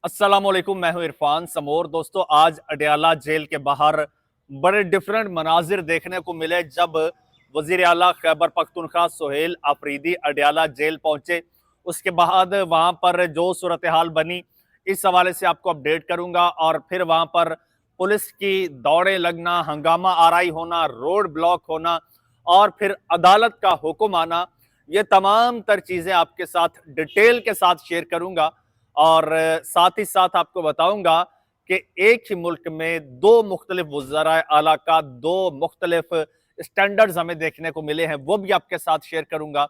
अस्सलामुअलैकुम, मैं हूं इरफान समोर। दोस्तों, आज अडयाला जेल के बाहर बड़े डिफरेंट मनाजिर देखने को मिले जब वजीर आला खैबर पख्तूनख्वा सुहेल आफरीदी अडयाला जेल पहुंचे। उसके बाद वहां पर जो सूरत हाल बनी, इस हवाले से आपको अपडेट करूंगा। और फिर वहां पर पुलिस की दौड़ें लगना, हंगामा आराई होना, रोड ब्लॉक होना और फिर अदालत का हुक्म आना, ये तमाम तर चीजें आपके साथ डिटेल के साथ शेयर करूंगा। और साथ ही साथ आपको बताऊंगा कि एक ही मुल्क में दो मुख्तलिफ वज़राए आला का दो मुख्तलिफ स्टैंडर्ड्स हमें देखने को मिले हैं, वो भी आपके साथ शेयर करूंगा।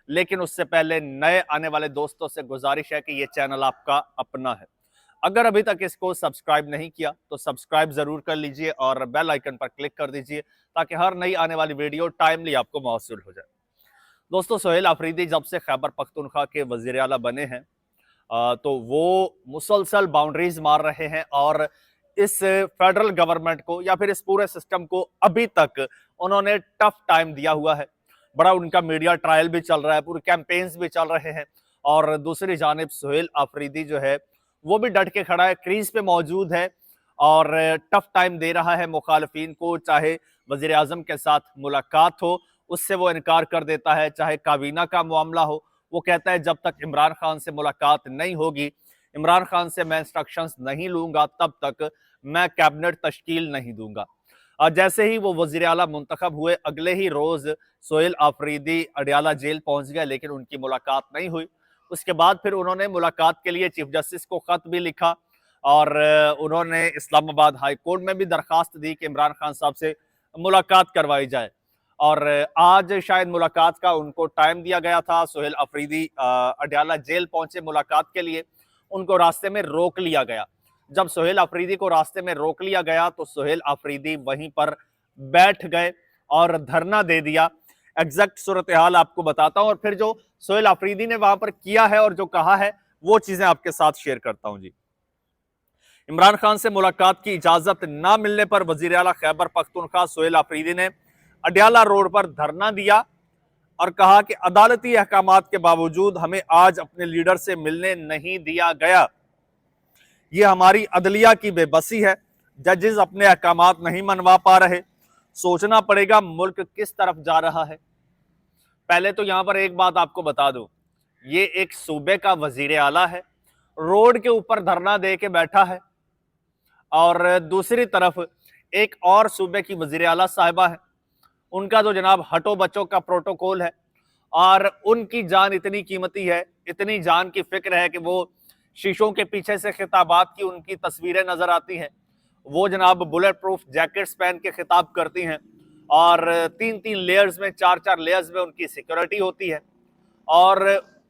लेकिन उससे पहले नए आने वाले दोस्तों से गुजारिश है कि ये चैनल आपका अपना है। अगर अभी तक इसको सब्सक्राइब नहीं किया तो सब्सक्राइब जरूर कर लीजिए और बेल आइकन पर क्लिक कर दीजिए ताकि हर नई आने वाली वीडियो टाइमली आपको मौसूल हो जाए। दोस्तों, सुहेल आफरीदी जब से खैबर पख्तूनख्वा के वज़ीर आला बने हैं तो वो मुसलसल बाउंड्रीज मार रहे हैं और इस फेडरल गवर्नमेंट को या फिर इस पूरे सिस्टम को अभी तक उन्होंने टफ टाइम दिया हुआ है। बड़ा उनका मीडिया ट्रायल भी चल रहा है, पूरे कैंपेन्स भी चल रहे हैं। और दूसरी जानिब सुहेल आफरीदी जो है वो भी डट के खड़ा है, क्रीज पे मौजूद है और टफ टाइम दे रहा है मुखालफिन को। चाहे वजीर आजम के साथ मुलाकात हो, उससे वो इनकार कर देता है। चाहे काबीना का मामला हो, वो कहता है जब तक इमरान खान से मुलाकात नहीं होगी, इमरान खान से मैं इंस्ट्रक्शंस नहीं लूंगा, तब तक मैं कैबिनेट तश्कील नहीं दूंगा। और जैसे ही वो वजीर आला मुंतखब हुए, अगले ही रोज सुहेल आफरीदी अडयाला जेल पहुंच गए, लेकिन उनकी मुलाकात नहीं हुई। उसके बाद फिर उन्होंने मुलाकात के लिए चीफ जस्टिस को खत भी लिखा और उन्होंने इस्लामाबाद हाई कोर्ट में भी दरखास्त दी कि इमरान खान साहब से मुलाकात करवाई जाए। और आज शायद मुलाकात का उनको टाइम दिया गया था। सुहेल आफरीदी अडयाला जेल पहुंचे मुलाकात के लिए, उनको रास्ते में रोक लिया गया। जब सुहेल आफरीदी को रास्ते में रोक लिया गया तो सुहेल आफरीदी वहीं पर बैठ गए और धरना दे दिया। एग्जैक्ट सूरत हाल आपको बताता हूं और फिर जो सुहेल आफरीदी ने वहां पर किया है और जो कहा है वो चीजें आपके साथ शेयर करता हूं जी। इमरान खान से मुलाकात की इजाजत ना मिलने पर वजीर आला खैबर पख्तूनख्वा सुहेल आफरीदी ने अडयाला रोड पर धरना दिया और कहा कि अदालती अहकामात के बावजूद हमें आज अपने लीडर से मिलने नहीं दिया गया। ये हमारी अदलिया की बेबसी है। जजेस अपने अहकामात नहीं मनवा पा रहे। सोचना पड़ेगा मुल्क किस तरफ जा रहा है। पहले तो यहां पर एक बात आपको बता दूं, ये एक सूबे का वजीर आला है, रोड के ऊपर धरना दे के बैठा है। और दूसरी तरफ एक और सूबे की वजीर आला साहिबा है, उनका तो जनाब हटो बच्चों का प्रोटोकॉल है और उनकी जान इतनी कीमती है, इतनी जान की फिक्र है कि वो शीशों के पीछे से खिताबात की उनकी तस्वीरें नजर आती हैं। वो जनाब बुलेट प्रूफ जैकेट्स पहन के खिताब करती हैं और तीन तीन लेयर्स में, चार चार लेयर्स में उनकी सिक्योरिटी होती है। और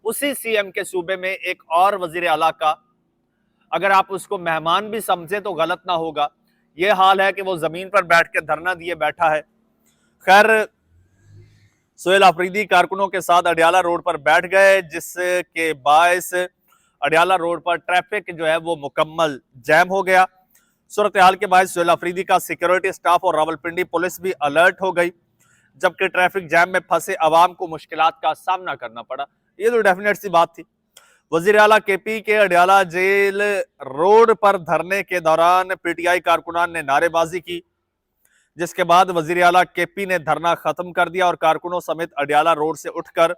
उसी सीएम के सूबे में एक और वजीर आला का, अगर आप उसको मेहमान भी समझे तो गलत ना होगा, ये हाल है कि वो जमीन पर बैठ के धरना दिए बैठा है। खैर, सुहेल आफरीदी कारकुनों के साथ अडयाला रोड पर बैठ गए, जिसके बायस अडयाला रोड पर ट्रैफिक जो है वो मुकम्मल जैम हो गया। सूरत हाल के बायस सुहेल आफरीदी का सिक्योरिटी स्टाफ और रावलपिंडी पुलिस भी अलर्ट हो गई, जबकि ट्रैफिक जैम में फंसे अवाम को मुश्किलात का सामना करना पड़ा। ये तो डेफिनेट सी बात थी। वजीर आला केपी के अडयाला जेल रोड पर धरने के दौरान पीटीआई कारकुनान ने नारेबाजी की, जिसके बाद वजीर आला केपी ने धरना खत्म कर दिया और कारकुनों समेत अडयाला रोड से उठकर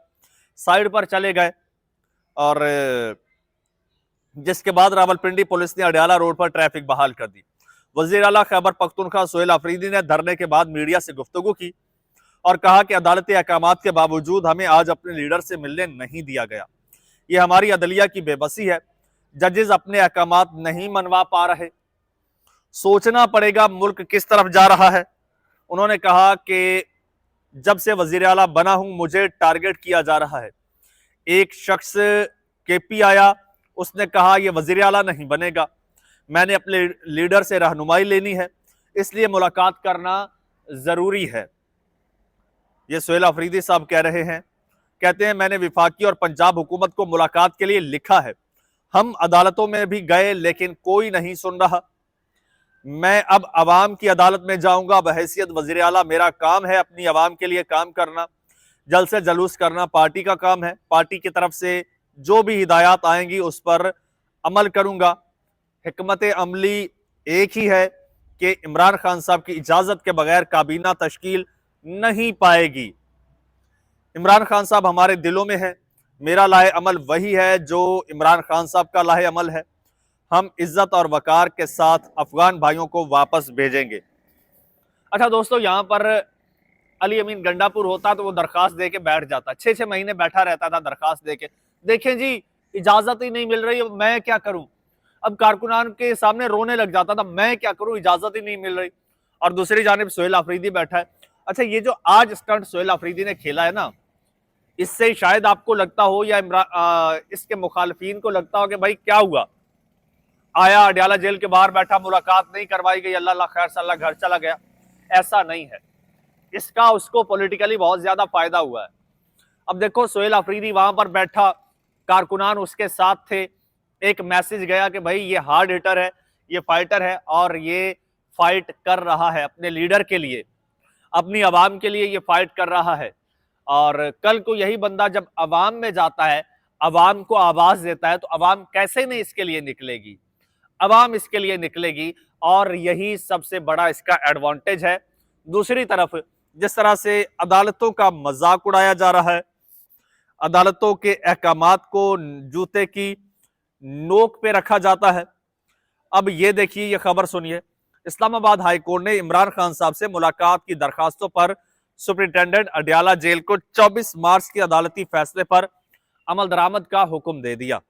साइड पर चले गए। और जिसके बाद रावलपिंडी पुलिस ने अडयाला रोड पर ट्रैफिक बहाल कर दी। वजीर आला खैबर पख्तूनख्वा सुहेल आफरीदी ने धरने के बाद मीडिया से गुफ्तगू की और कहा कि अदालती अहकामात के बावजूद हमें आज अपने लीडर से मिलने नहीं दिया गया। ये हमारी अदलिया की बेबसी है। जजेस अपने अहकामात नहीं मनवा पा रहे। सोचना पड़ेगा मुल्क किस तरफ जा रहा है। उन्होंने कहा कि जब से वजीर आला बना हूं मुझे टारगेट किया जा रहा है। एक शख्स केपी आया, उसने कहा यह वजीर आला नहीं बनेगा, मैंने अपने लीडर से रहनुमाई लेनी है, इसलिए मुलाकात करना जरूरी है। ये सुहेल आफरीदी साहब कह रहे हैं। कहते हैं मैंने विफाकी और पंजाब हुकूमत को मुलाकात के लिए लिखा है, हम अदालतों में भी गए लेकिन कोई नहीं सुन रहा। मैं अब अवाम की अदालत में जाऊंगा। बहैसियत वजीर आला मेरा काम है अपनी अवाम के लिए काम करना, जलसे जलूस करना पार्टी का काम है। पार्टी की तरफ से जो भी हिदायत आएंगी उस पर अमल करूंगा। हिकमत अमली एक ही है कि इमरान खान साहब की इजाजत के बगैर काबीना तश्कील नहीं पाएगी। इमरान खान साहब हमारे दिलों में है। मेरा लाहे अमल वही है जो इमरान खान साहब का लाहे अमल है। हम इज्जत और वकार के साथ अफगान भाइयों को वापस भेजेंगे। अच्छा दोस्तों, यहां पर अली अमीन गंडापुर होता तो वो दरखास्त दे के बैठ जाता, 6-6 महीने बैठा रहता था दरखास्त दे के। देखें जी, इजाजत ही नहीं मिल रही, मैं क्या करूं। अब कारकुनान के सामने रोने लग जाता था, मैं क्या करूं, इजाजत ही नहीं मिल रही। और दूसरी जानिब सोहेल अफरीदी बैठा है। अच्छा, ये जो आज स्टंट सोहेल अफरीदी ने खेला है ना, इससे शायद आपको लगता हो या इसके मुखालफीन को लगता हो कि भाई क्या हुआ, आया अडयाला जेल के बाहर बैठा, मुलाकात नहीं करवाई गई, अल्लाह खैर सल्ला घर चला गया। ऐसा नहीं है, इसका उसको पॉलिटिकली बहुत ज्यादा फायदा हुआ है। अब देखो, सोहेल अफरीदी वहां पर बैठा, कारकुनान उसके साथ थे, एक मैसेज गया कि भाई ये हार्ड हिटर है, ये फाइटर है और ये फाइट कर रहा है अपने लीडर के लिए, अपनी आवाम के लिए ये फाइट कर रहा है। और कल को यही बंदा जब अवाम में जाता है, अवाम को आवाज देता है, तो अवाम कैसे नहीं इसके लिए निकलेगी, अवाम इसके लिए निकलेगी। और यही सबसे बड़ा इसका एडवांटेज है। दूसरी तरफ जिस तरह से अदालतों का मजाक उड़ाया जा रहा है, अदालतों के अहकामात को जूते की नोक पे रखा जाता है। अब ये देखिए, ये खबर सुनिए। इस्लामाबाद हाई कोर्ट ने इमरान खान साहब से मुलाकात की दरखास्तों पर सुप्रिंटेंडेंट अडयाला जेल को 24 मार्च के अदालती फैसले पर अमल दरामद का हुक्म दे दिया।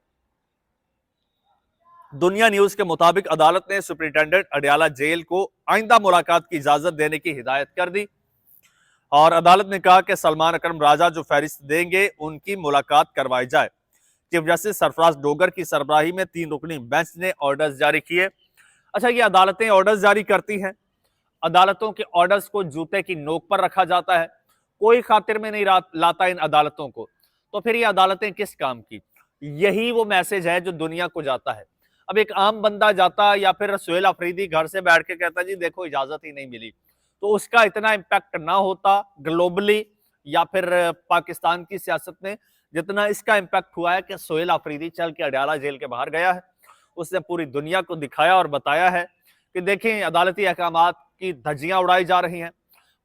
दुनिया न्यूज के मुताबिक अदालत ने सुप्रिंटेंडेंट अडयाला जेल को आइंदा मुलाकात की इजाजत देने की हिदायत कर दी और अदालत ने कहा कि सलमान अकरम राजा जो फहरिस्त देंगे उनकी मुलाकात करवाई जाए। चीफ जस्टिस सरफराज डोगर की सरबराही में 3 रुकनी बेंच ने ऑर्डर्स जारी किए। अच्छा, ये अदालतें ऑर्डर्स जारी करती हैं, अदालतों के ऑर्डर्स को जूते की नोक पर रखा जाता है, कोई खातिर में नहीं लाता इन अदालतों को, तो फिर ये अदालतें किस काम की। यही वो मैसेज है जो दुनिया को जाता है। अब एक आम बंदा जाता या फिर सोहेल अफरीदी घर से बैठ के कहता जी देखो इजाजत ही नहीं मिली, तो उसका इतना इम्पैक्ट ना होता ग्लोबली या फिर पाकिस्तान की सियासत में, जितना इसका इम्पैक्ट हुआ है कि सोहेल अफरीदी चल के अडयाला जेल के बाहर गया है। उसने पूरी दुनिया को दिखाया और बताया है कि देखें अदालती अहकामात की धज्जियां उड़ाई जा रही हैं,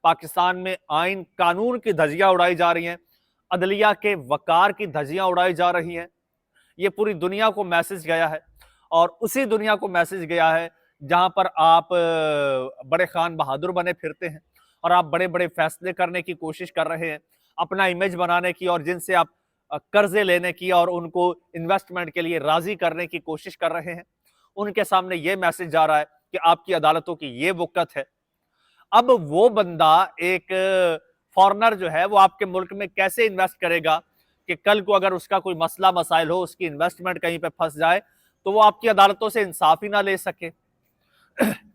पाकिस्तान में आइन कानून की धज्जियां उड़ाई जा रही हैं, अदलिया के वकार की धज्जियां उड़ाई जा रही हैं। ये पूरी दुनिया को मैसेज गया है और उसी दुनिया को मैसेज गया है जहां पर आप बड़े खान बहादुर बने फिरते हैं और आप बड़े बड़े फैसले करने की कोशिश कर रहे हैं, अपना इमेज बनाने की, और जिनसे आप कर्जे लेने की और उनको इन्वेस्टमेंट के लिए राजी करने की कोशिश कर रहे हैं। उनके सामने यह मैसेज जा रहा है कि आपकी अदालतों की ये वक़्त है। अब वो बंदा एक फॉरेनर जो है वो आपके मुल्क में कैसे इन्वेस्ट करेगा कि कल को अगर उसका कोई मसला मसाइल हो, उसकी इन्वेस्टमेंट कहीं पे फंस जाए, तो वो आपकी अदालतों से इंसाफ ही ना ले सके।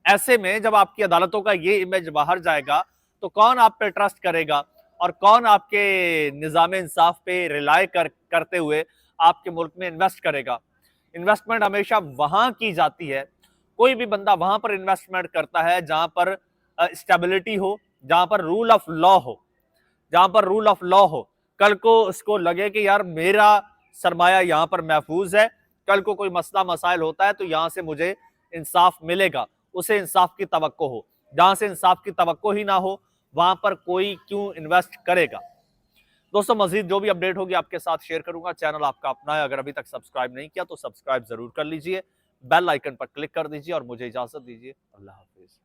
ऐसे में जब आपकी अदालतों का ये इमेज बाहर जाएगा तो कौन आप पे ट्रस्ट करेगा और कौन आपके निज़ाम इंसाफ पे रिलाय करते हुए आपके मुल्क में इन्वेस्ट करेगा। इन्वेस्टमेंट हमेशा वहां की जाती है, कोई भी बंदा वहां पर इन्वेस्टमेंट करता है जहां पर स्टेबिलिटी हो, जहां पर रूल ऑफ लॉ हो, जहां पर रूल ऑफ लॉ हो। कल को उसको लगे कि यार मेरा सरमाया यहां पर महफूज है, कल को कोई मसला मसाइल होता है तो यहां से मुझे इंसाफ मिलेगा, उसे इंसाफ की तवक्को हो। जहां से इंसाफ की तवक्को ही ना हो वहां पर कोई क्यों इन्वेस्ट करेगा। दोस्तों, मजीद जो भी अपडेट होगी आपके साथ शेयर करूंगा। चैनल आपका अपना है, अगर अभी तक सब्सक्राइब नहीं किया तो सब्सक्राइब जरूर कर लीजिए, बेल आइकन पर क्लिक कर दीजिए और मुझे इजाजत दीजिए। अल्लाह हाफिज।